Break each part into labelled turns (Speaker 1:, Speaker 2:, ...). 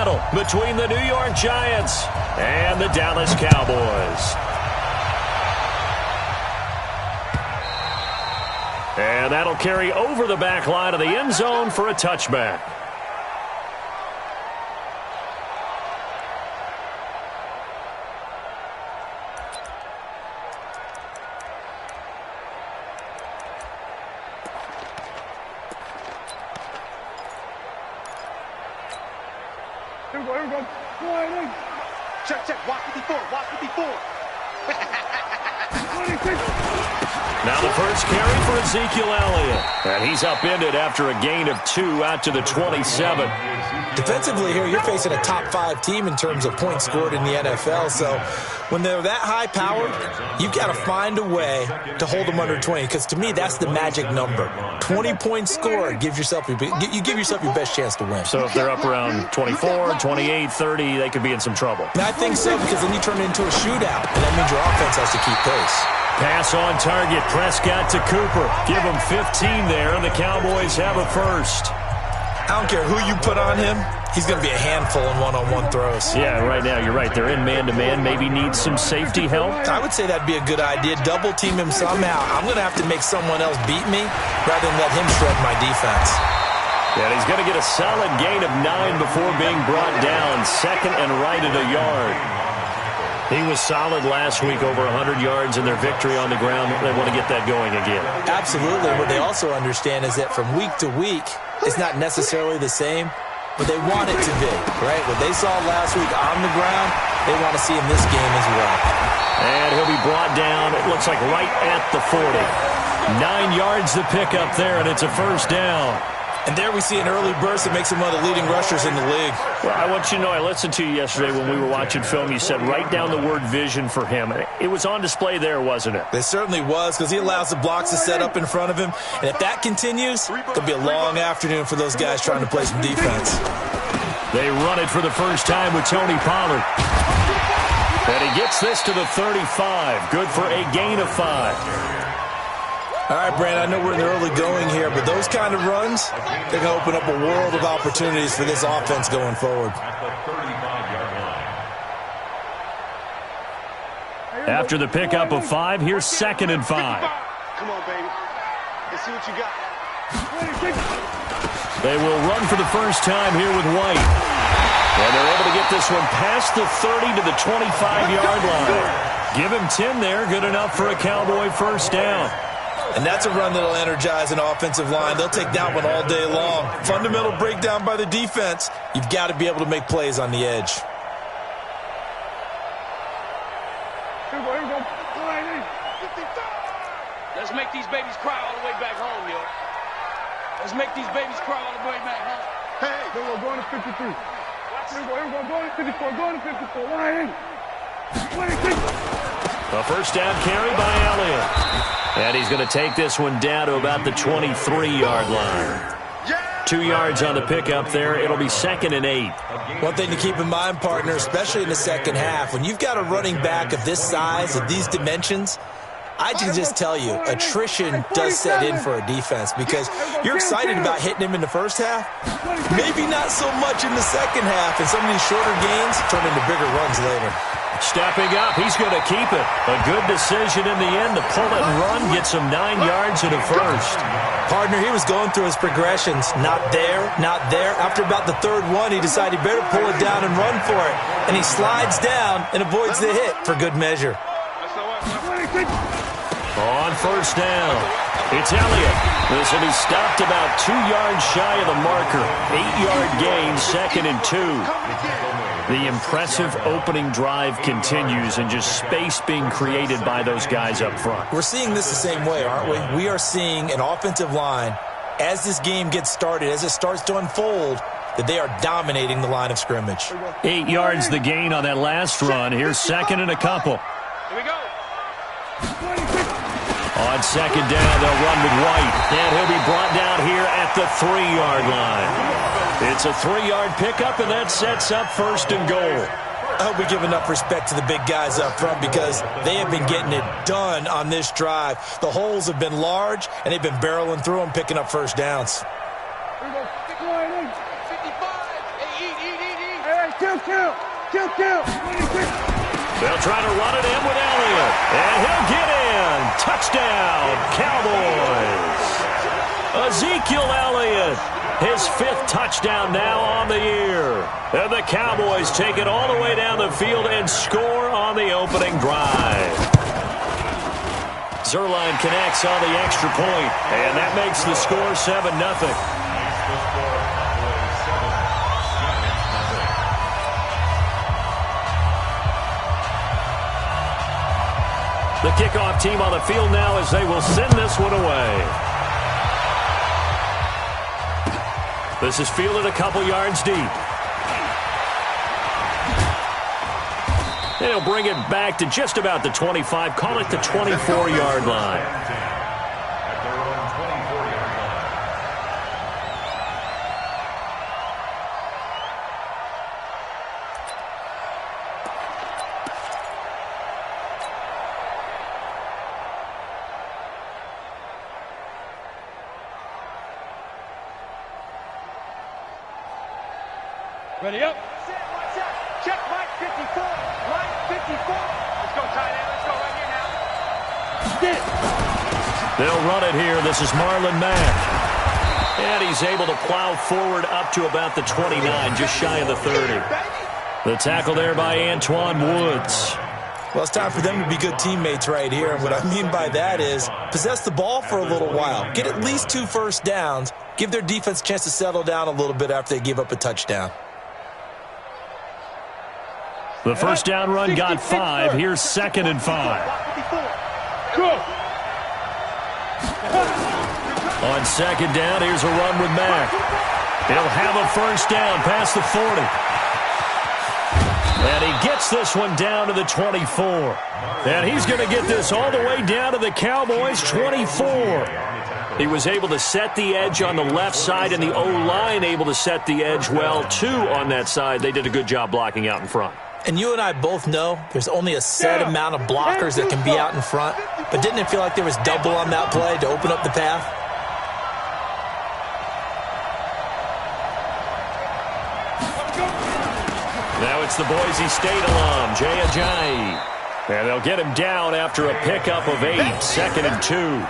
Speaker 1: battle between the New York Giants and the Dallas Cowboys. And that'll carry over the back line of the end zone for a touchback.
Speaker 2: Here we go. Check. Watch 54.
Speaker 1: Now the first carry for Ezekiel Elliott. And he's upended after a gain of 2 out to the 27.
Speaker 3: Defensively here, you're facing a top 5 team in terms of points scored in the NFL. So when they're that high powered, you've got to find a way to hold them under 20. Because to me, that's the magic number. 20 points scored, you give yourself your best chance to win.
Speaker 1: So if they're up around 24, 28, 30, they could be in some trouble.
Speaker 3: And I think so, because then you turn it into a shootout, and that means your offense has to keep pace.
Speaker 1: Pass on target, Prescott to Cooper. Give him 15 there, and the Cowboys have a first.
Speaker 3: I don't care who you put on him, he's going to be a handful in one-on-one throws.
Speaker 1: Yeah, right now, you're right. They're in man-to-man. Maybe need some safety help.
Speaker 3: I would say that'd be a good idea. Double-team him somehow. I'm going to have to make someone else beat me rather than let him shred my defense.
Speaker 1: Yeah, he's going to get a solid gain of 9 before being brought down. Second and right at a yard. He was solid last week, over 100 yards in their victory on the ground. They want to get that going again.
Speaker 3: Absolutely. What they also understand is that from week to week, it's not necessarily the same, but they want it to be, right? What they saw last week on the ground, they want to see in this game as well.
Speaker 1: And he'll be brought down, it looks like right at the 40. 9 yards to pick up there, and it's a first down.
Speaker 3: And there we see an early burst that makes him one of the leading rushers in the league.
Speaker 1: Well, I want you to know, I listened to you yesterday when we were watching film. You said write down the word vision for him. It was on display there, wasn't it?
Speaker 3: It certainly was, because he allows the blocks to set up in front of him. And if that continues, it'll be a long afternoon for those guys trying to play some defense.
Speaker 1: They run it for the first time with Tony Pollard. And he gets this to the 35. Good for a gain of 5.
Speaker 3: All right, Brandon, I know we're in the early going here, but those kind of runs, they're going to open up a world of opportunities for this offense going forward.
Speaker 1: After the pickup of 5, here's 2nd and 5.
Speaker 2: Come on, baby. Let's see what you got.
Speaker 1: They will run for the first time here with White. And they're able to get this one past the 30 to the 25-yard line. Give him 10 there, good enough for a Cowboy first down.
Speaker 3: And that's a run that'll energize an offensive line. They'll take that one all day long. Fundamental breakdown by the defense. You've got to be able to make plays on the edge.
Speaker 2: Here we go.
Speaker 4: Let's make these babies cry all the way back home, yo. Let's make these babies cry all the way back home.
Speaker 2: Hey, we're going to 53. Here we go. Going to 54. Going to 54. Line.
Speaker 1: A first down carry by Elliott. And he's going to take this one down to about the 23-yard line. 2 yards on the pickup there. It'll be 2nd and 8.
Speaker 3: One thing to keep in mind, partner, especially in the second half, when you've got a running back of this size, of these dimensions, I can just tell you, attrition does set in for a defense because you're excited about hitting him in the first half. Maybe not so much in the second half, and some of these shorter gains turn into bigger runs later.
Speaker 1: Stepping up, he's going to keep it. A good decision in the end to pull it and run, gets him 9 yards and a first.
Speaker 3: Partner, he was going through his progressions. Not there, not there. After about the third one, he decided he better pull it down and run for it. And he slides down and avoids the hit for good measure.
Speaker 1: On first down, it's Elliott. This will be stopped about 2 yards shy of the marker. 8-yard gain, 2nd and 2. The impressive opening drive continues and just space being created by those guys up front.
Speaker 3: We're seeing this the same way, aren't we? We are seeing an offensive line, as this game gets started, as it starts to unfold, that they are dominating the line of scrimmage.
Speaker 1: 8 yards the gain on that last run. Here's 2nd and a couple.
Speaker 4: Here we go.
Speaker 1: On 2nd down, they'll run with White. And he'll be brought down here at the 3-yard line. It's a 3-yard pickup, and that sets up 1st and goal.
Speaker 3: I hope we give enough respect to the big guys up front because they have been getting it done on this drive. The holes have been large, and they've been barreling through them, picking up first downs.
Speaker 4: 55. Hey, eat.
Speaker 1: They'll try to run it in with Elliott, and he'll get in. Touchdown, Cowboys. Ezekiel Elliott, his 5th touchdown now on the year. And the Cowboys take it all the way down the field and score on the opening drive. Zerline connects on the extra point, and that makes the score 7-0. The kickoff team on the field now as they will send this one away. This is fielded a couple yards deep. And he'll bring it back to just about the 25, call it the 24-yard line.
Speaker 2: Ready up.
Speaker 4: Check Mike 54. Mike 54. Let's go, tight end. Let's go right here now.
Speaker 1: They'll run it here. This is Marlon Mack. And he's able to plow forward up to about the 29, just shy of the 30. The tackle there by Antoine Woods.
Speaker 3: Well, it's time for them to be good teammates right here. And what I mean by that is possess the ball for a little while. Get at least 2 first downs. Give their defense a chance to settle down a little bit after they give up a touchdown.
Speaker 1: The first down run got 5. Here's 2nd and 5.
Speaker 2: Go.
Speaker 1: On 2nd down, here's a run with Mack. He'll have a first down past the 40. And he gets this one down to the 24. And he's going to get this all the way down to the Cowboys' 24. He was able to set the edge on the left side, and the O-line able to set the edge well, too, on that side. They did a good job blocking out in front.
Speaker 3: And you and I both know there's only a set amount of blockers that can be out in front. But didn't it feel like there was double on that play to open up the path?
Speaker 1: Now it's the Boise State alum, Jay Ajayi. And they'll get him down after a pickup of 8, 2nd and 2.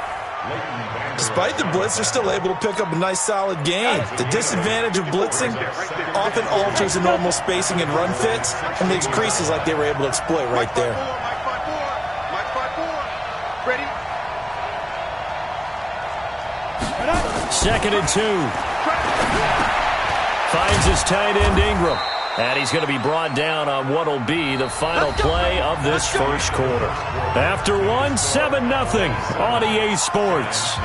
Speaker 3: Despite the blitz, they're still able to pick up a nice, solid gain. The disadvantage of blitzing often alters the normal spacing and run fits and makes creases like they were able to exploit right there.
Speaker 4: Mike 54. Ready?
Speaker 1: 2nd and 2. Finds his tight end Ingram. And he's going to be brought down on what will be the final play of this first quarter. After 1, 7-0 on EA Sports.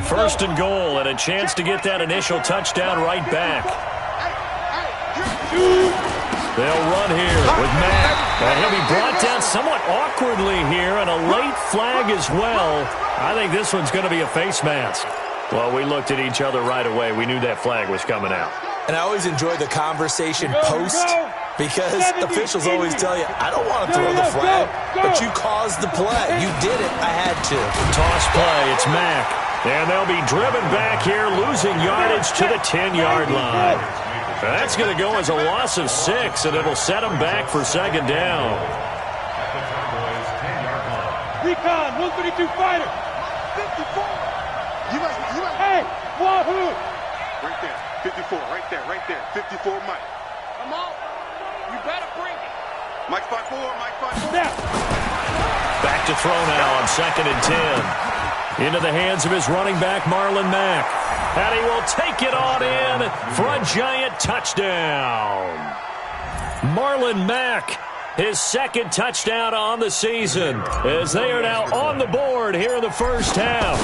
Speaker 1: First and goal, and a chance to get that initial touchdown right back. They'll run here with Mack. And he'll be brought down somewhat awkwardly here, and a late flag as well. I think this one's going to be a face mask. Well, we looked at each other right away. We knew that flag was coming out.
Speaker 3: And I always enjoy the conversation post because officials always tell you, I don't want to throw the flag, but you caused the play. You did it. I had to.
Speaker 1: Toss play. It's Mack. And they'll be driven back here, losing yardage to the 10-yard line. That's going to go as a loss of 6, and it'll set them back for 2nd down.
Speaker 2: Recon, 132 fighter.
Speaker 4: 54.
Speaker 2: Hey, Wahoo.
Speaker 4: Right there. 54. Right there. 54 Mike. Come on. You better bring it. Mike 54.
Speaker 2: Snap.
Speaker 1: Back to throw now on 2nd and 10. Into the hands of his running back, Marlon Mack. And he will take it on in for a giant touchdown. Marlon Mack, his 2nd touchdown on the season, as they are now on the board here in the first half.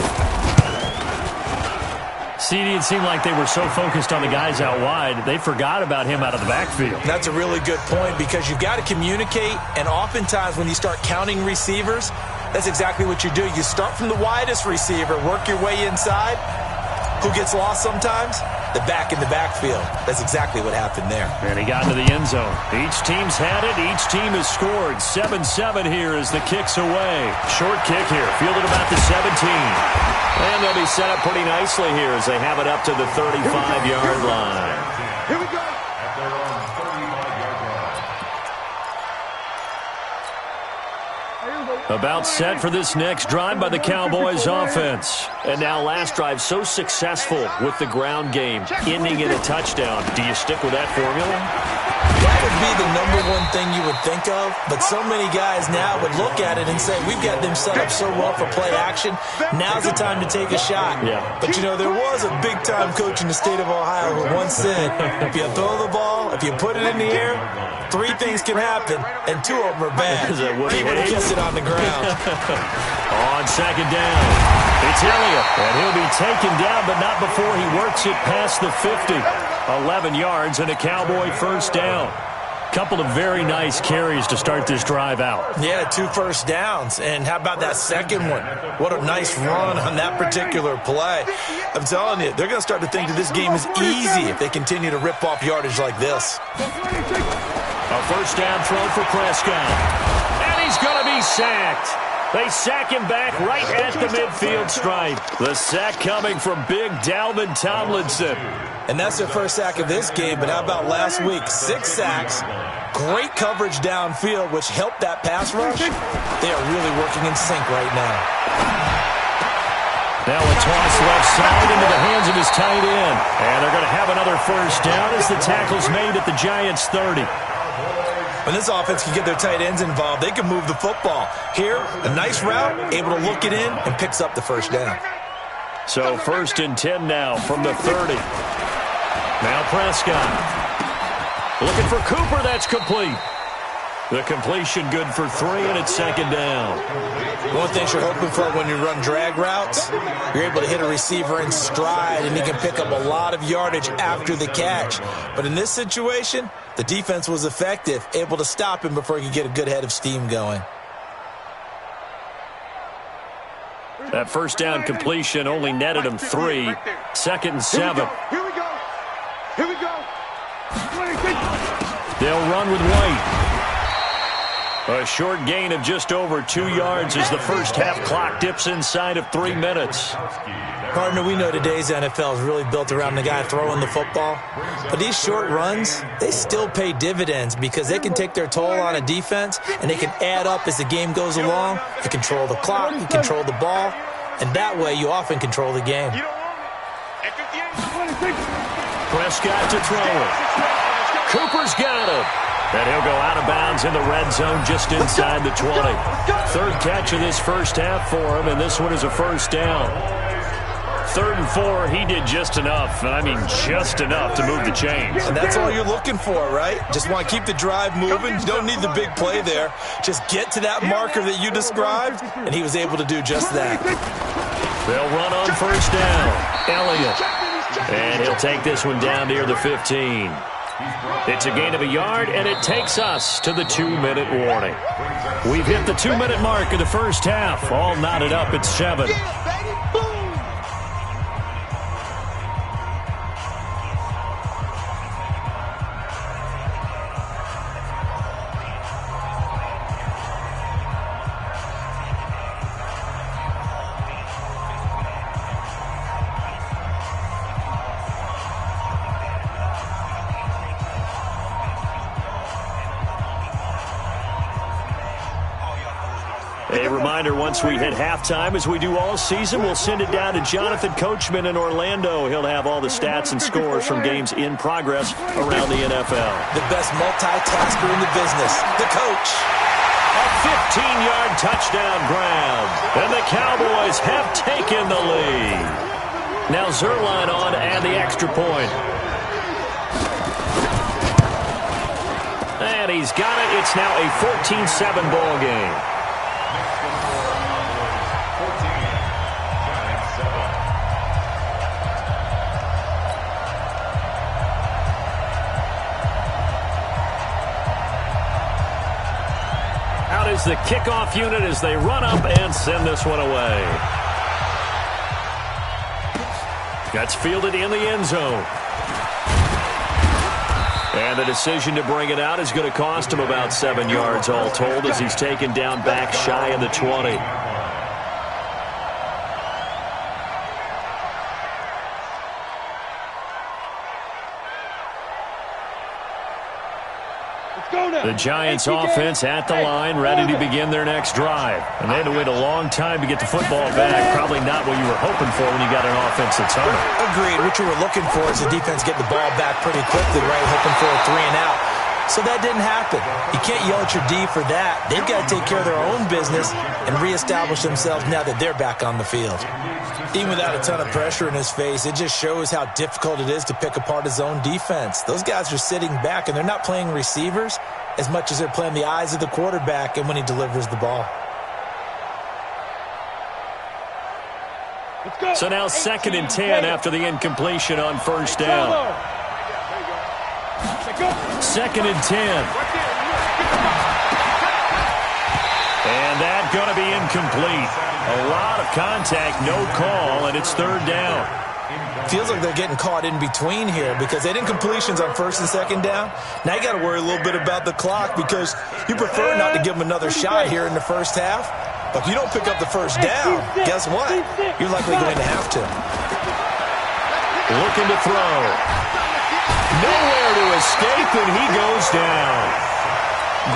Speaker 1: CD, it seemed like they were so focused on the guys out wide, they forgot about him out of the backfield.
Speaker 3: That's a really good point because you've got to communicate, and oftentimes when you start counting receivers, that's exactly what you do. You start from the widest receiver, work your way inside. Who gets lost sometimes? the back in the backfield. That's exactly what happened there.
Speaker 1: And he got into the end zone. Each team's had it. Each team has scored. 7-7 here as the kick's away. Short kick here. Fielded about the 17. And they'll be set up pretty nicely here as they have it up to the 35-yard line.
Speaker 2: Here we go.
Speaker 1: About set for this next drive by the Cowboys offense. And now last drive so successful with the ground game, ending in a touchdown. Do you stick with that formula?
Speaker 3: That would be the #1 thing you would think of, but so many guys now would look at it and say, we've got them set up so well for play action, now's the time to take a shot.
Speaker 1: Yeah.
Speaker 3: But, you know, there was a big-time coach in the state of Ohio who once said, if you throw the ball, if you put it in the air, 3 things can happen, and 2 of them are bad.
Speaker 1: Is that what he
Speaker 3: People
Speaker 1: hates?
Speaker 3: kiss it on the ground.
Speaker 1: On second down, it's Elliott. And he'll be taken down, but not before he works it past the 50. 11 yards and a Cowboy first down. Couple of very nice carries to start this drive out.
Speaker 3: Yeah, 2 first downs. And how about that second one? What a nice run on that particular play. I'm telling you, they're going to start to think that this game is easy if they continue to rip off yardage like this.
Speaker 1: A first down throw for Prescott. And he's going to be sacked. They sack him back right at the midfield stripe. The sack coming from big Dalvin Tomlinson.
Speaker 3: And that's their first sack of this game, but how about last week? 6 sacks, great coverage downfield, which helped that pass rush. They are really working in sync right now.
Speaker 1: Now a toss left side into the hands of his tight end. And they're going to have another first down as the tackle's made at the Giants' 30.
Speaker 3: When this offense can get their tight ends involved, they can move the football. Here, a nice route, able to look it in, and picks up the first down.
Speaker 1: So 1st and 10 now from the 30. Now Prescott. Looking for Cooper, that's complete. The completion good for 3, and it's 2nd down.
Speaker 3: One thing you're hoping for when you run drag routes, you're able to hit a receiver in stride, and he can pick up a lot of yardage after the catch. But in this situation, the defense was effective, able to stop him before he could get a good head of steam going.
Speaker 1: That first down completion only netted him 3. 2nd and 7.
Speaker 2: Here we go. Here we go.
Speaker 1: They'll run with White. A short gain of just over 2 yards as the first half clock dips inside of 3 minutes.
Speaker 3: Partner, we know today's NFL is really built around the guy throwing the football. But these short runs, they still pay dividends because they can take their toll on a defense and they can add up as the game goes along. You control the clock, you control the ball, and that way you often control the game.
Speaker 1: Prescott to throw it. Cooper's got him. And he'll go out of bounds in the red zone just inside the 20. 3rd catch of this first half for him, and this one is a first down. 3rd and 4, he did just enough, and I mean just enough to move the chains.
Speaker 3: And that's all you're looking for, right? Just want to keep the drive moving. You don't need the big play there. Just get to that marker that you described, and he was able to do just that.
Speaker 1: They'll run on first down. Elliott. And he'll take this one down near the 15. It's a gain of a yard, and it takes us to the 2-minute warning. We've hit the 2-minute mark of the first half. All knotted up at 7. A reminder, once we hit halftime, as we do all season, we'll send it down to Jonathan Coachman in Orlando. He'll have all the stats and scores from games in progress around the NFL.
Speaker 3: The best multitasker in the business, the coach.
Speaker 1: A 15-yard touchdown grab, and the Cowboys have taken the lead. Now Zerline on to add the extra point. And he's got it. It's now a 14-7 ball game. Out is the kickoff unit as they run up and send this one away. That's fielded in the end zone. And the decision to bring it out is going to cost him about 7 yards all told as he's taken down back shy of the 20. The Giants offense at the line, ready to begin their next drive. And they had to wait a long time to get the football back. Probably not what you were hoping for when you got an offense that's humming.
Speaker 3: Agreed. What you were looking for is the defense get the ball back pretty quickly, right? Hoping for a 3 and out. So that didn't happen. You can't yell at your D for that. They've got to take care of their own business and reestablish themselves now that they're back on the field. Even without a ton of pressure in his face, it just shows how difficult it is to pick apart his own defense. Those guys are sitting back, and they're not playing receivers as much as they're playing the eyes of the quarterback and when he delivers the ball.
Speaker 1: So now 2nd and 10 after the incompletion on first down. 2nd and 10. And that's going to be incomplete. A lot of contact, no call, and it's 3rd down.
Speaker 3: Feels like they're getting caught in between here because they did incompletions on 1st and 2nd down. Now you got to worry a little bit about the clock because you prefer not to give them another shot here in the first half. But if you don't pick up the first down, guess what? You're likely going to have to.
Speaker 1: Looking to throw. Nowhere to escape, and he goes down.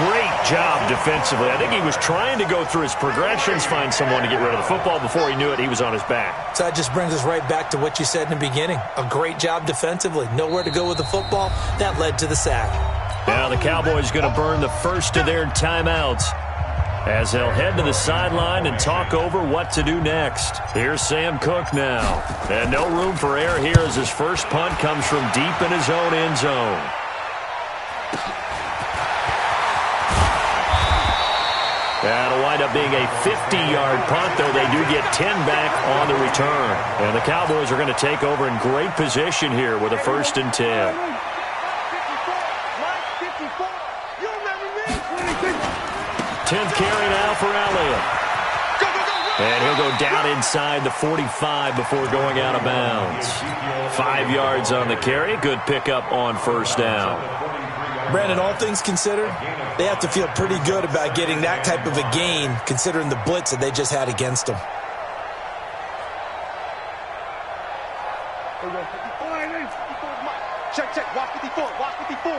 Speaker 1: Great job defensively. I think he was trying to go through his progressions, find someone to get rid of the football. Before he knew it, he was on his back.
Speaker 3: So that just brings us right back to what you said in the beginning. A great job defensively. Nowhere to go with the football. That led to the sack.
Speaker 1: Now the Cowboys going to burn the first of their timeouts as they'll head to the sideline and talk over what to do next. Here's Sam Cook now. And no room for error here as his first punt comes from deep in his own end zone. That'll wind up being a 50-yard punt, though they do get 10 back on the return. And the Cowboys are going to take over in great position here with a 1st and 10. 10th carry now for Elliott. And he'll go down inside the 45 before going out of bounds. 5 yards on the carry. Good pickup on 1st down.
Speaker 3: Brandon, all things considered, they have to feel pretty good about getting that type of a gain considering the blitz that they just had against them.
Speaker 4: Check, watch 54, watch 54.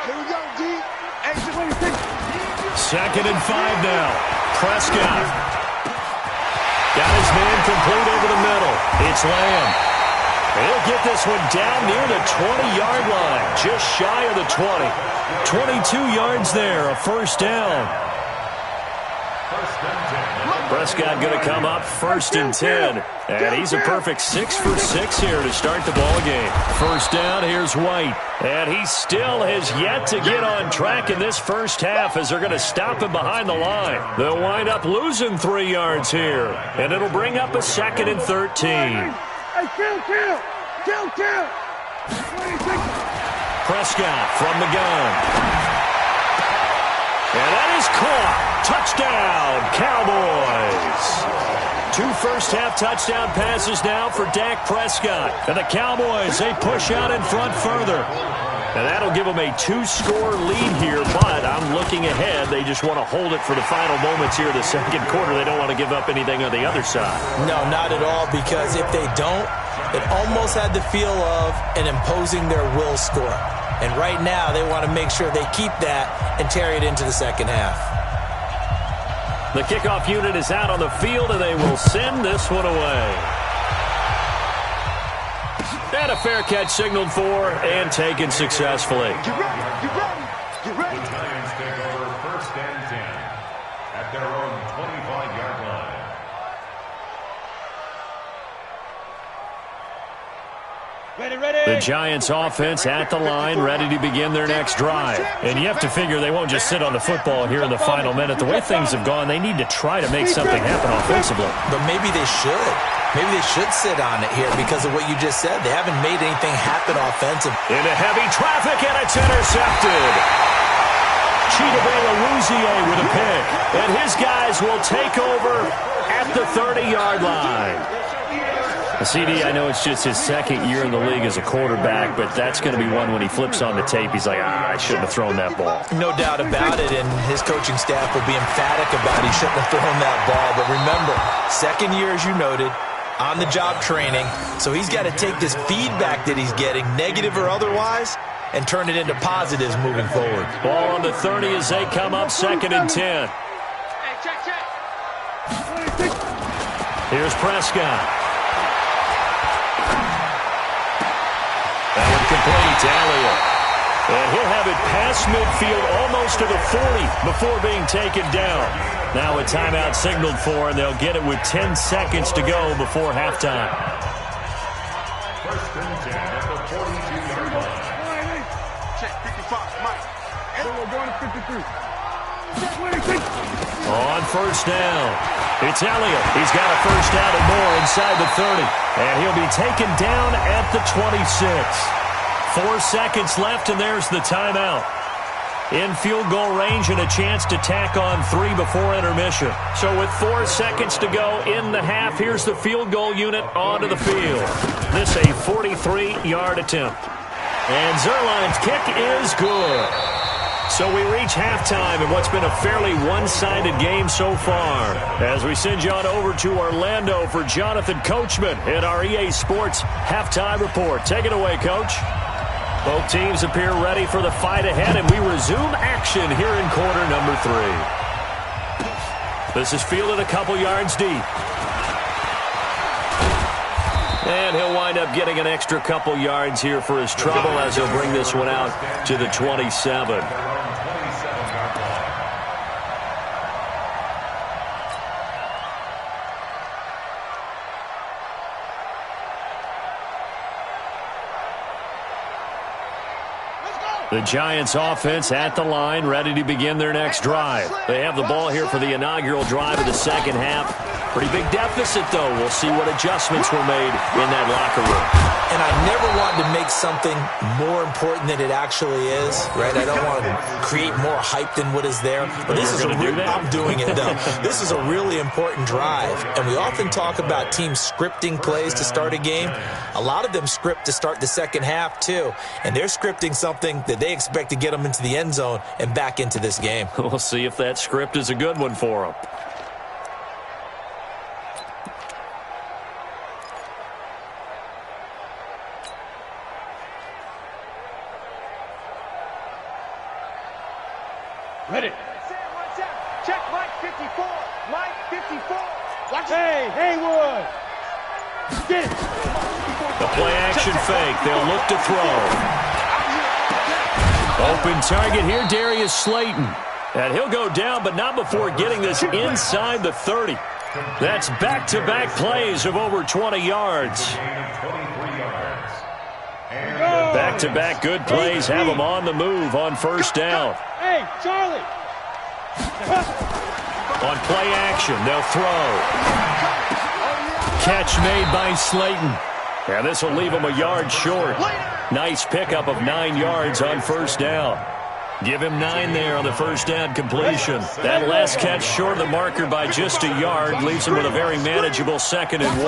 Speaker 4: Here we go, D.
Speaker 1: 2nd and 5 now. Prescott. Got his man complete over the middle. It's Lamb. He'll get this one down near the 20-yard line, just shy of the 20. 22 yards there, a 1st down. Prescott going to come up 1st and 10. And he's a perfect 6 for 6 here to start the ball game. 1st down, here's White. And he still has yet to get on track in this first half as they're going to stop him behind the line. They'll wind up losing 3 yards here. And it'll bring up a 2nd and 13.
Speaker 2: Kill.
Speaker 1: Prescott from the gun. And that is caught. Touchdown, Cowboys. 2 first-half touchdown passes now for Dak Prescott. And the Cowboys, they push out in front further. And that'll give them a 2-score lead here, but I'm looking ahead. They just want to hold it for the final moments here of the 2nd quarter. They don't want to give up anything on the other side.
Speaker 3: No, not at all, because if they don't, it almost had the feel of an imposing their will score. And right now, they want to make sure they keep that and carry it into the 2nd half.
Speaker 1: The kickoff unit is out on the field, and they will send this one away. And a fair catch signaled for and taken successfully.
Speaker 4: Get ready.
Speaker 5: Giants take over 1st and 10 at their own 25-yard line.
Speaker 1: The Giants offense at the line, ready to begin their next drive. And you have to figure they won't just sit on the football here in the final minute. The way things have gone, they need to try to make something happen offensively.
Speaker 3: But maybe they should. Maybe they should sit on it here because of what you just said. They haven't made anything happen offensively.
Speaker 1: Into heavy traffic, and it's intercepted. Chidobe Awuzie with a pick. And his guys will take over at the 30-yard line. CD, I know it's just his second year in the league as a quarterback, but that's going to be one when he flips on the tape, he's like, I shouldn't have thrown that ball.
Speaker 3: No doubt about it, and his coaching staff will be emphatic about he shouldn't have thrown that ball. But remember, second year, as you noted, on-the-job training, so he's got to take this feedback that he's getting, negative or otherwise, and turn it into positives moving forward.
Speaker 1: Ball on the 30 as they come up 2nd and 10.
Speaker 4: Hey, check.
Speaker 1: Here's Prescott. That one complete to Elliott. And he'll have it past midfield almost to the 40 before being taken down. Now a timeout signaled for, and they'll get it with 10 seconds to go before halftime.
Speaker 5: First and 10 at the 42-yard line.
Speaker 2: Check 55, Mike. We're going to 53.
Speaker 1: On first down, it's Elliott. He's got a first down and more inside the 30. And he'll be taken down at the 26. 4 seconds left, and there's the timeout. In field goal range and a chance to tack on 3 before intermission. So with 4 seconds to go in the half, here's the field goal unit onto the field. This a 43-yard attempt. And Zerline's kick is good. So we reach halftime in what's been a fairly one-sided game so far. As we send you on over to Orlando for Jonathan Coachman in our EA Sports Halftime Report. Take it away, Coach. Both teams appear ready for the fight ahead, and we resume action here in quarter number 3. This is fielded a couple yards deep. And he'll wind up getting an extra couple yards here for his trouble as he'll bring this one out to the 27. The Giants offense at the line, ready to begin their next drive. They have the ball here for the inaugural drive of the second half. Pretty big deficit, though. We'll see what adjustments were made in that locker room.
Speaker 3: And I never want to make something more important than it actually is, right? I don't want to create more hype than what is there. But this is I'm doing it, though. This is a really important drive. And we often talk about teams scripting plays to start a game. A lot of them script to start the second half, too. And they're scripting something that they expect to get them into the end zone and back into this game.
Speaker 1: We'll see if that script is a good one for them.
Speaker 2: Ready.
Speaker 4: Check Mike 54. Mike 54. Watch it.
Speaker 2: Hey, Haywood. Get it.
Speaker 1: The play action fake. They'll look to throw. Open target here, Darius Slayton. And he'll go down, but not before getting this inside the 30. That's back-to-back plays of over 20 yards. Back-to-back good plays have them on the move on first down.
Speaker 2: Hey, Charlie.
Speaker 1: On play action, they'll throw. Catch made by Slayton. And this will leave him a yard short. Nice pickup of 9 yards on first down. Give him 9 there on the first down completion. That last catch short of the marker by just a yard leaves him with a very manageable 2nd and 1.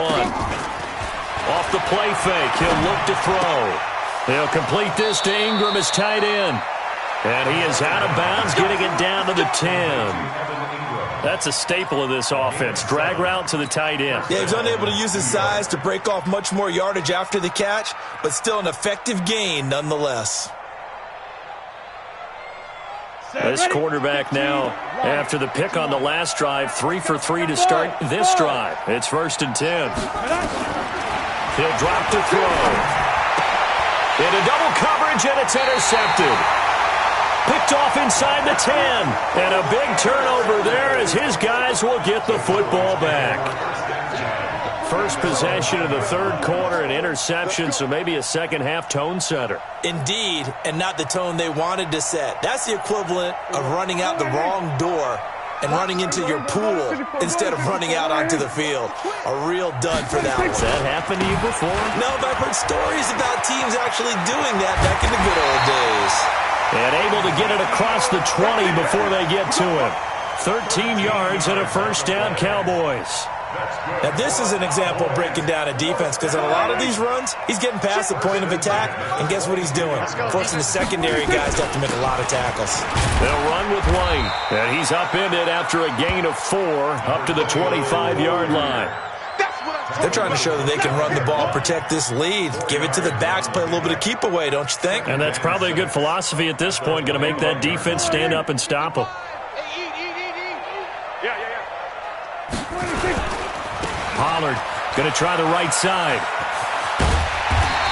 Speaker 1: Off the play fake, he'll look to throw. He'll complete this to Ingram as tight end. And he is out of bounds, getting it down to the 10. That's a staple of this offense. Drag route to the tight end.
Speaker 3: Yeah, he's unable to use his size to break off much more yardage after the catch, but still an effective gain nonetheless.
Speaker 1: This quarterback now, after the pick on the last drive, 3 for 3 to start this drive. It's 1st and 10. He'll drop to throw. Into double coverage, and it's intercepted. Picked off inside the 10. And a big turnover there as his guys will get the football back. First possession of the third quarter, an interception, so maybe a second-half tone setter.
Speaker 3: Indeed, and not the tone they wanted to set. That's the equivalent of running out the wrong door and running into your pool instead of running out onto the field. A real dud for that one.
Speaker 1: Has that happened to you before?
Speaker 3: No, but I've heard stories about teams actually doing that back in the good old days.
Speaker 1: And able to get it across the 20 before they get to it. 13 yards and a first down, Cowboys.
Speaker 3: Now, this is an example of breaking down a defense because in a lot of these runs, he's getting past the point of attack, and guess what he's doing? Forcing the secondary guys to have to make a lot of tackles.
Speaker 1: They'll run with White, and he's upended after a gain of 4 up to the 25-yard line.
Speaker 3: They're trying to show that they can run the ball, protect this lead, give it to the backs, play a little bit of keep away, don't you think?
Speaker 1: And that's probably a good philosophy at this point, going to make that defense stand up and stop them. Pollard going to try the right side.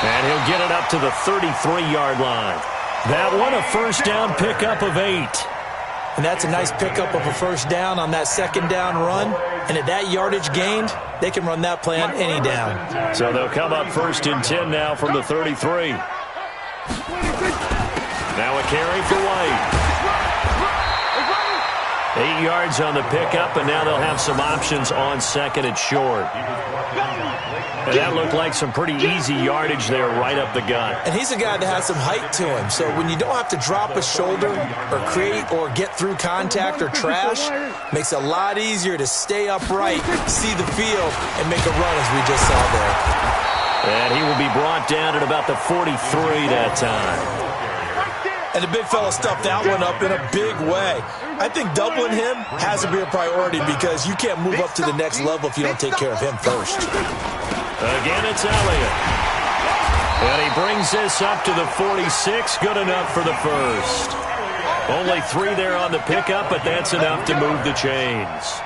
Speaker 1: And he'll get it up to the 33-yard line. That one, a first down pickup of 8.
Speaker 3: And that's a nice pickup of a first down on that second down run. And at that yardage gained, they can run that play on any down.
Speaker 1: So they'll come up 1st and 10 now from the 33. Now a carry for White. 8 yards on the pickup, and now they'll have some options on 2nd and short. And that looked like some pretty easy yardage there right up the gut.
Speaker 3: And he's a guy that has some height to him. So when you don't have to drop a shoulder or create or get through contact or trash, makes it a lot easier to stay upright, see the field, and make a run as we just saw there.
Speaker 1: And he will be brought down at about the 43 that time.
Speaker 3: And the big fella stuffed that one up in a big way. I think doubling him has to be a priority because you can't move up to the next level if you don't take care of him first.
Speaker 1: Again, it's Elliott. And he brings this up to the 46. Good enough for the first. Only 3 there on the pickup, but that's enough to move the chains.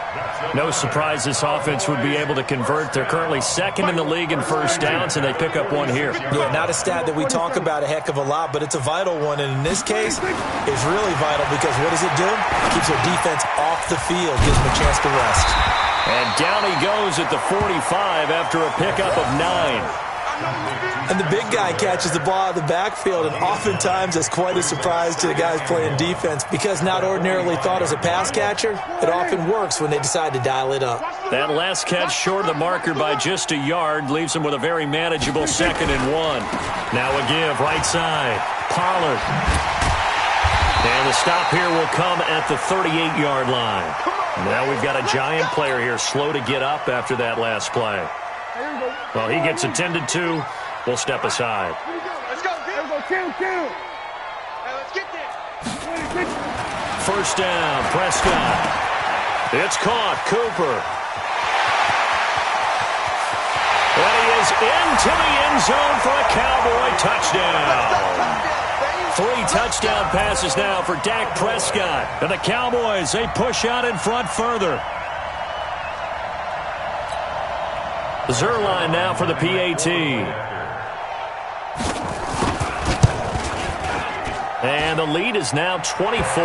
Speaker 1: No surprise this offense would be able to convert. They're currently 2nd in the league in first downs, and they pick up 1 here.
Speaker 3: Yeah, not a stat that we talk about a heck of a lot, but it's a vital one. And in this case, it's really vital because what does it do? It keeps their defense off the field, gives them a chance to rest.
Speaker 1: And down he goes at the 45 after a pickup of 9.
Speaker 3: And the big guy catches the ball out of the backfield, and oftentimes that's quite a surprise to the guys playing defense because not ordinarily thought as a pass catcher, it often works when they decide to dial it up.
Speaker 1: That last catch short of the marker by just a yard leaves him with a very manageable 2nd and 1. Now a give, right side, Pollard. And the stop here will come at the 38-yard line. Now we've got a Giant player here slow to get up after that last play. Well, he gets attended to. We'll step aside.
Speaker 4: Let's go, kill. Hey, let's get there.
Speaker 1: First down, Prescott. It's caught, Cooper. And he is into the end zone for a Cowboy touchdown. 3 touchdown passes now for Dak Prescott. And the Cowboys, they push out in front further. Zerline now for the PAT. And the lead is now 24.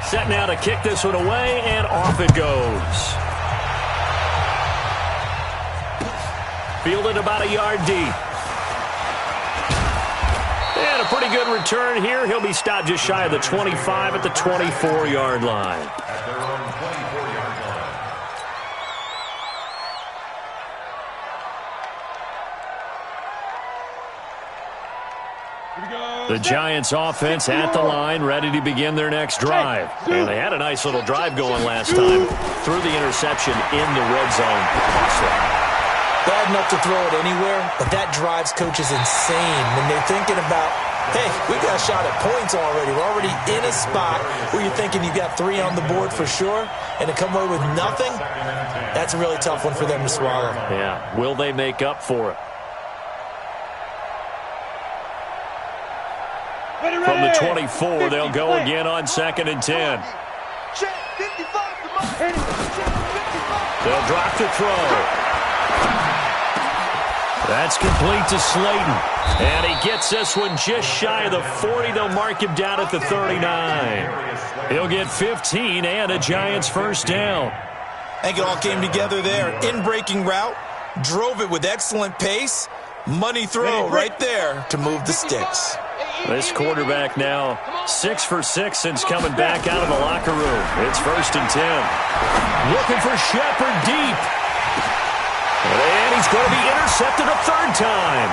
Speaker 1: Set now to kick this one away, and off it goes. Fielded about a yard deep. And a pretty good return here. He'll be stopped just shy of the 25 at the 24-yard line.
Speaker 5: At their own 24-yard line.
Speaker 1: The Giants offense at the line, ready to begin their next drive. And they had a nice little drive going last time. Threw the interception in the red zone.
Speaker 3: Bad enough to throw it anywhere, but that drives coaches insane when they're thinking about, hey, we got a shot at points already. We're already in a spot where you're thinking you got 3 on the board for sure, and to come away with nothing, that's a really tough one for them to swallow.
Speaker 1: Yeah, will they make up for it? From the 24, they'll go again on 2nd and 10. They'll drop the throw. That's complete to Slayton. And he gets this one just shy of the 40. They'll mark him down at the 39. He'll get 15 and a Giants first down.
Speaker 3: I think it all came together there. In-breaking route, drove it with excellent pace. Money throw right there to move the sticks.
Speaker 1: This quarterback now 6 for 6 since coming back out of the locker room. It's 1st and 10. Looking for Shepard deep. And he's going to be intercepted a 3rd time.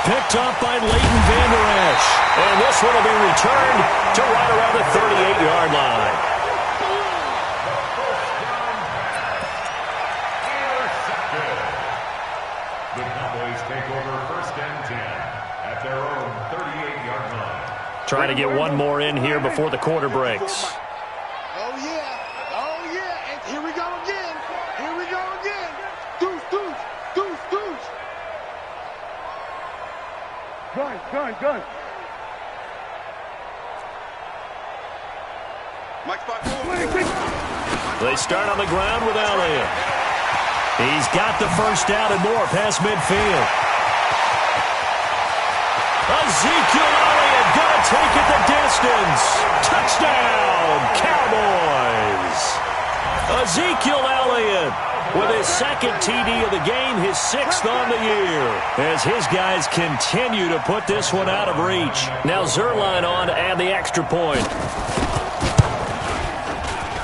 Speaker 1: picked off by Leighton Vander Esch. And this one will be returned to right around the 38-yard line.
Speaker 5: The Cowboys take over 1st and 10 at their own 38-yard line.
Speaker 1: Trying to get one more in here before the quarter breaks.
Speaker 2: Oh, yeah. Oh, yeah. And here we go again. Here we go again. Deuce, deuce, deuce, deuce. Gun. Mike spot forward.
Speaker 1: They start on the ground with Elliott. He's got the first down and more past midfield. Ezekiel Elliott going to take it the distance. Touchdown, Cowboys. Ezekiel Elliott with his second TD of the game, his 6th on the year, as his guys continue to put this one out of reach. Now Zerline on to add the extra point.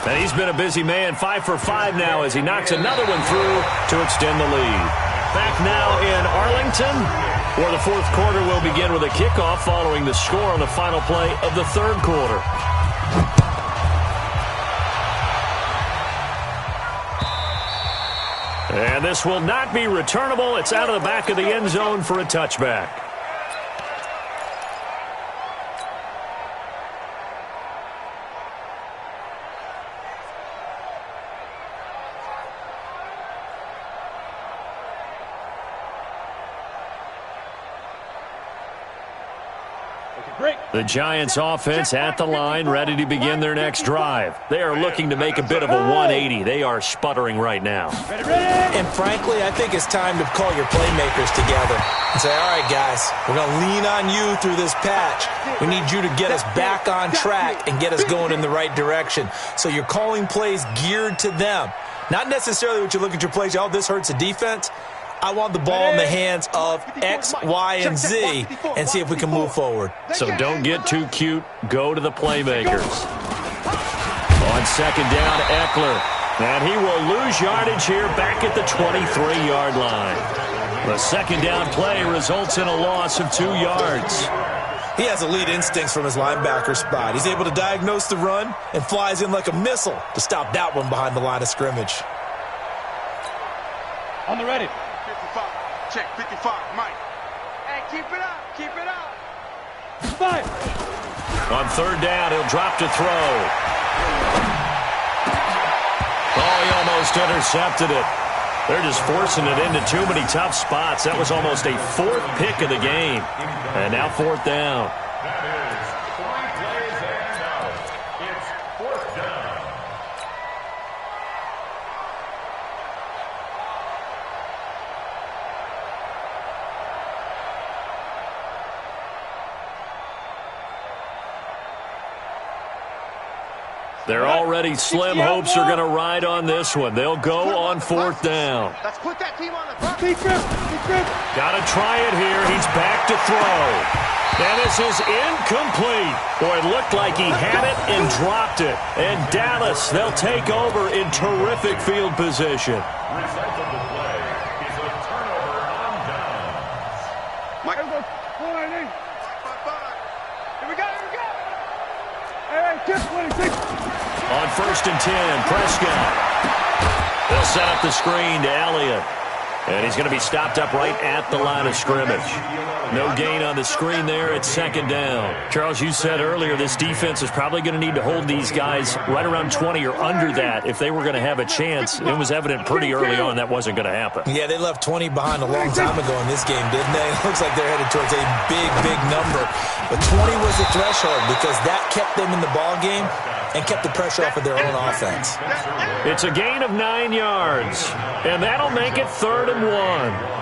Speaker 1: And he's been a busy man, 5 for 5 now as he knocks another one through to extend the lead. Back now in Arlington, where the 4th quarter will begin with a kickoff following the score on the final play of the 3rd quarter. And this will not be returnable. It's out of the back of the end zone for a touchback. The Giants offense at the line, ready to begin their next drive. They are looking to make a bit of a 180. They are sputtering right now.
Speaker 3: And frankly, I think it's time to call your playmakers together and say, all right, guys, we're going to lean on you through this patch. We need you to get us back on track and get us going in the right direction. So you're calling plays geared to them. Not necessarily what you look at your plays, oh, this hurts the defense. I want the ball in the hands of X, Y, and Z and see if we can move forward.
Speaker 1: So don't get too cute. Go to the playmakers. On 2nd down, Eckler. And he will lose yardage here back at the 23-yard line. The 2nd down play results in a loss of 2 yards.
Speaker 3: He has elite instincts from his linebacker spot. He's able to diagnose the run and flies in like a missile to stop that one behind the line of scrimmage.
Speaker 2: On the ready. 55. Check 55. Mike. Hey, keep it up. Keep it up. 5.
Speaker 1: On 3rd down, he'll drop to throw. Oh, he almost intercepted it. They're just forcing it into too many tough spots. That was almost a 4th pick of the game. And now 4th down.
Speaker 5: That is 3 plays and out. It's 4th down.
Speaker 1: They're already slim hopes are going to ride on this one. They'll go on 4th down.
Speaker 2: Let's put that team on the front.
Speaker 1: Got to try it here. He's back to throw. And this is incomplete. Boy, it looked like he had it and dropped it. And Dallas, they'll take over in terrific field position.
Speaker 5: Result of the play is a turnover on downs.
Speaker 2: Mike. Here we go. Hey, Chip, 26.
Speaker 1: On 1st and 10, Prescott. They'll set up the screen to Elliott. And he's going to be stopped up right at the line of scrimmage. No gain on the screen there. It's 2nd down. Charles, you said earlier this defense is probably going to need to hold these guys right around 20 or under that if they were going to have a chance. It was evident pretty early on that wasn't going to happen.
Speaker 3: Yeah, they left 20 behind a long time ago in this game, didn't they? It looks like they're headed towards a big number. But 20 was the threshold because that kept them in the ball game and kept the pressure off of their own offense.
Speaker 1: It's a gain of 9 yards, and that'll make it 3rd and 1.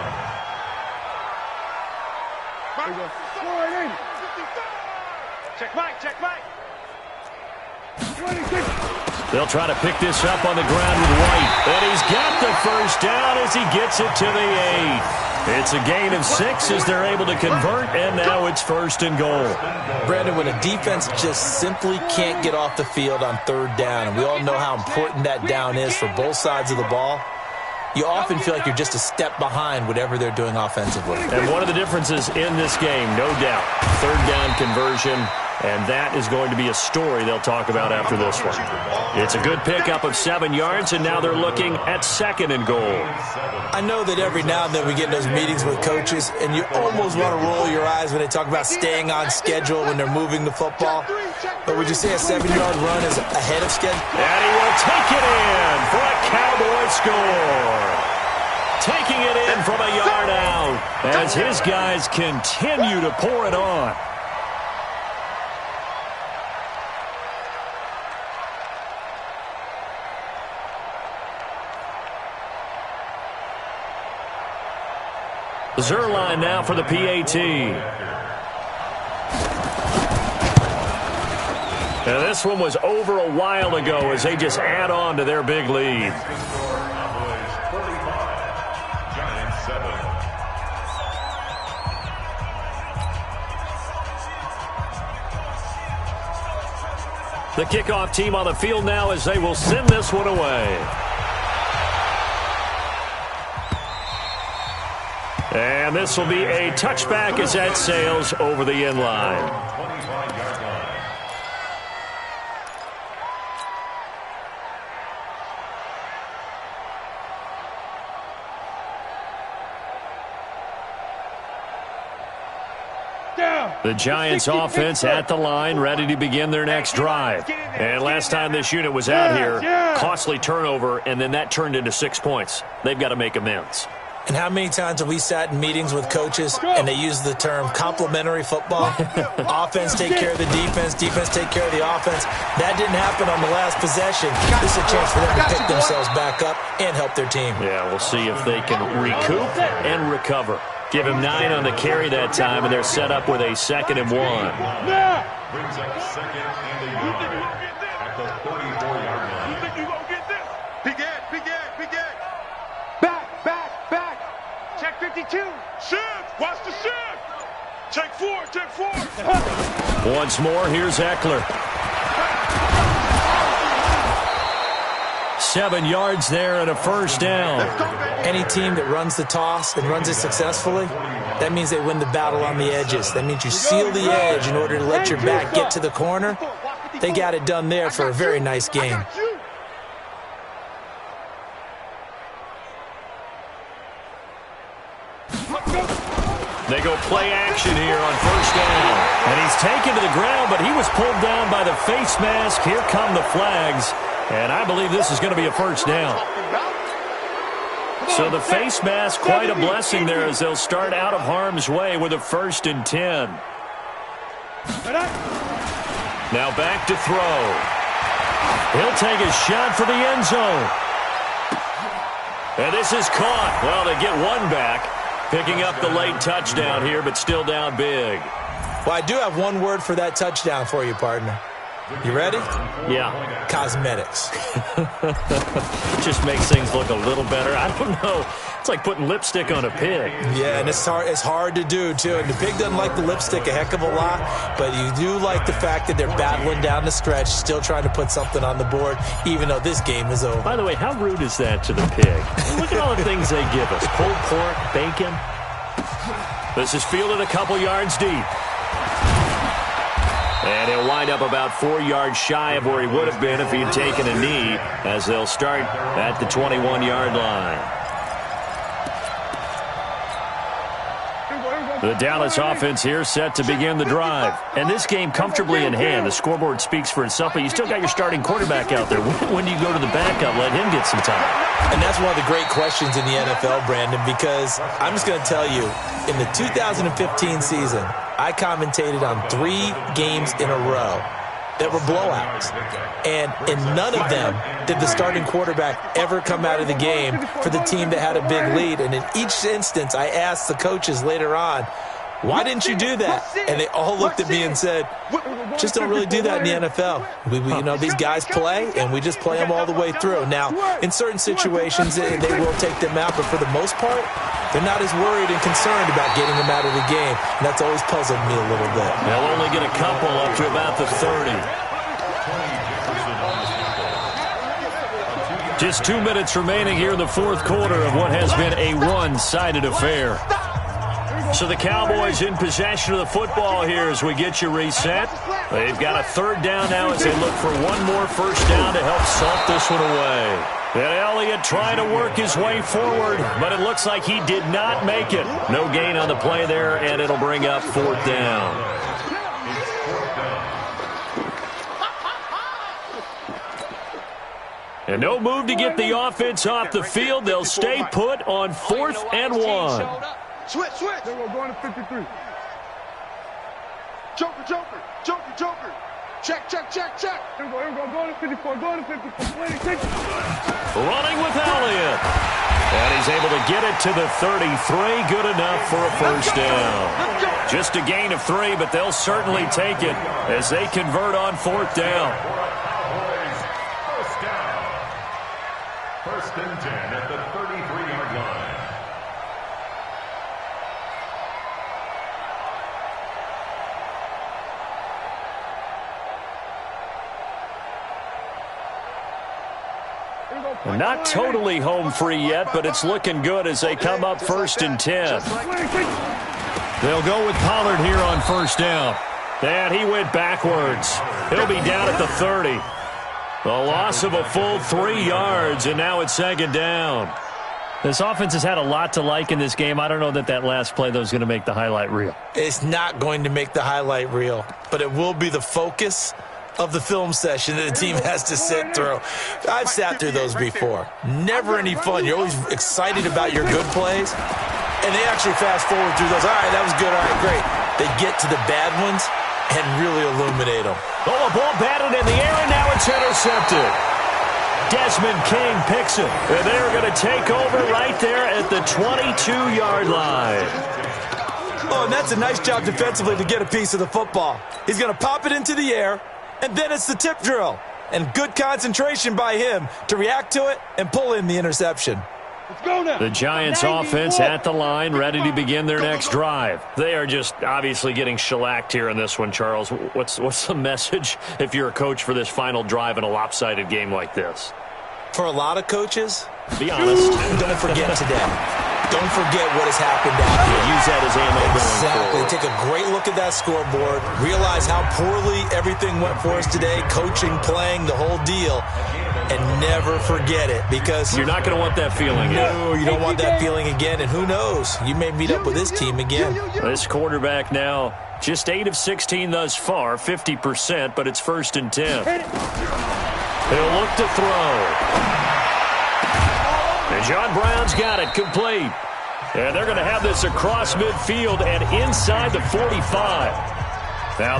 Speaker 2: Check Mike.
Speaker 1: They'll try to pick this up on the ground with White. And he's got the first down as he gets it to the 8. It's a gain of 6 as they're able to convert, and now it's 1st and goal.
Speaker 3: Brandon, when a defense just simply can't get off the field on 3rd down, and we all know how important that down is for both sides of the ball, you often feel like you're just a step behind whatever they're doing offensively.
Speaker 1: And one of the differences in this game, no doubt, third down conversion, and that is going to be a story they'll talk about after this one. It's a good pickup of 7 yards, and now they're looking at 2nd and goal.
Speaker 3: I know that every now and then we get in those meetings with coaches, and you almost want to roll your eyes when they talk about staying on schedule when they're moving the football. But would you say a 7-yard run is ahead of schedule?
Speaker 1: And he will take it in for a Cowboy score. Taking it in from a yard out as his guys continue to pour it on. Zerline now for the PAT. Now this one was over a while ago as they just add on to their big lead.
Speaker 5: Giants 7.
Speaker 1: The kickoff team on the field now as they will send this one away. And this will be a touchback as that sails over the end line.
Speaker 5: 25-yard line.
Speaker 1: The Giants offense at the line, ready to begin their next drive. And last time this unit was out here, costly turnover, and then that turned into 6 points. They've got to make amends.
Speaker 3: And how many times have we sat in meetings with coaches and they use the term complementary football? Offense take care of the defense, defense take care of the offense. That didn't happen on the last possession. This is a chance for them to pick themselves back up and help their team.
Speaker 1: Yeah, we'll see if they can recoup and recover. Give him 9 on the carry that time, and they're set up with a 2nd and 1.
Speaker 5: Brings up 2nd and a yard at the 34-yard line.
Speaker 2: You think you gonna get this? Big Ed, Big Ed, Big Ed. Back.
Speaker 4: Check 52.
Speaker 2: Shift, watch the shift. Check 4.
Speaker 1: Once more, here's Eckler. 7 yards there and a first down.
Speaker 3: Any team that runs the toss and runs it successfully, that means they win the battle on the edges. That means you seal the edge in order to let your back get to the corner. They got it done there for a very nice game.
Speaker 1: They go play action here on first down. And he's taken to the ground, but he was pulled down by the face mask. Here come the flags. And I believe this is going to be a first down. So the face mask, quite a blessing there as they'll start out of harm's way with a 1st and 10. Now back to throw. He'll take a shot for the end zone. And this is caught. Well, they get one back. Picking up the late touchdown here, but still down big.
Speaker 3: Well, I do have one word for that touchdown for you, partner. You ready?
Speaker 1: Yeah.
Speaker 3: Cosmetics.
Speaker 1: Just makes things look a little better. I don't know. It's like putting lipstick on a pig.
Speaker 3: Yeah, and it's hard to do, too. And the pig doesn't like the lipstick a heck of a lot, but you do like the fact that they're battling down the stretch, still trying to put something on the board, even though this game is over.
Speaker 1: By the way, how rude is that to the pig? Look at all the things they give us. Pulled pork, bacon. This is fielded a couple yards deep. And he'll wind up about 4 yards shy of where he would have been if he had taken a knee, as they'll start at the 21-yard line. The Dallas offense here set to begin the drive. And this game comfortably in hand. The scoreboard speaks for itself, but you still got your starting quarterback out there. When do you go to the backup, let him get some time?
Speaker 3: And that's one of the great questions in the NFL, Brandon, because I'm just going to tell you, in the 2015 season, I commentated on 3 games in a row that were blowouts. And in none of them did the starting quarterback ever come out of the game for the team that had a big lead. And in each instance, I asked the coaches later on, why didn't you do that? And they all looked at me and said, just don't really do that in the NFL. You know, these guys play, and we just play them all the way through. Now, in certain situations, they will take them out, but for the most part, they're not as worried and concerned about getting them out of the game. And that's always puzzled me a little bit.
Speaker 1: They'll only get a couple up to about the 30. Just 2 minutes remaining here in the fourth quarter of what has been a one-sided affair. So the Cowboys in possession of the football here as we get you reset. They've got a third down now as they look for one more first down to help salt this one away. And Elliott trying to work his way forward, but it looks like he did not make it. No gain on the play there, and it'll bring up fourth down. And no move to get the offense off the field. They'll stay put on 4th and 1.
Speaker 2: Switch. We're going to 53. Joker. Check. Here we go. Going to 54. Going to 54.
Speaker 1: Running with Elliott. And he's able to get it to the 33. Good enough for a first down. Just a gain of 3, but they'll certainly take it as they convert on 4th down.
Speaker 5: First and 10 at the 33-yard line.
Speaker 1: Not totally home free yet, but it's looking good as they come up 1st and 10. They'll go with Pollard here on first down. And he went backwards. He'll be down at the 30. A loss of a full 3 yards, and now it's 2nd down.
Speaker 6: This offense has had a lot to like in this game. I don't know that last play, though, is going to make the highlight reel.
Speaker 3: It's not going to make the highlight reel, but it will be the focus of the film session that the team has to sit through. I've sat through those before. Never any fun. You're always excited about your good plays, and they actually fast forward through those. All right, that was good. All right, great. They get to the bad ones and really illuminate them.
Speaker 1: Oh, a ball batted in the air, and now it's intercepted. Desmond King picks it, and they're going to take over right there at the 22-yard line.
Speaker 3: Oh, and that's a nice job defensively to get a piece of the football. He's going to pop it into the air, and then it's the tip drill. And good concentration by him to react to it and pull in the interception.
Speaker 2: Let's go now.
Speaker 1: The Giants offense at the line, ready to begin their next drive. They are just obviously getting shellacked here in this one, Charles. What's the message if you're a coach for this final drive in a lopsided game like this?
Speaker 3: For a lot of coaches,
Speaker 1: be honest.
Speaker 3: Don't forget today. Don't forget what has happened out here.
Speaker 1: Use that as ammo going
Speaker 3: Exactly.
Speaker 1: forward.
Speaker 3: Take a great look at that scoreboard. Realize how poorly everything went for us today. Coaching, playing, the whole deal. And never forget it, because
Speaker 1: you're not going to want that feeling again.
Speaker 3: No, you don't want that feeling again. And who knows? You may meet up with this team again.
Speaker 1: This quarterback now, just 8 of 16 thus far, 50%, but it's 1st and 10. He'll look to throw. And John Brown's got it complete. And they're going to have this across midfield and inside the 45.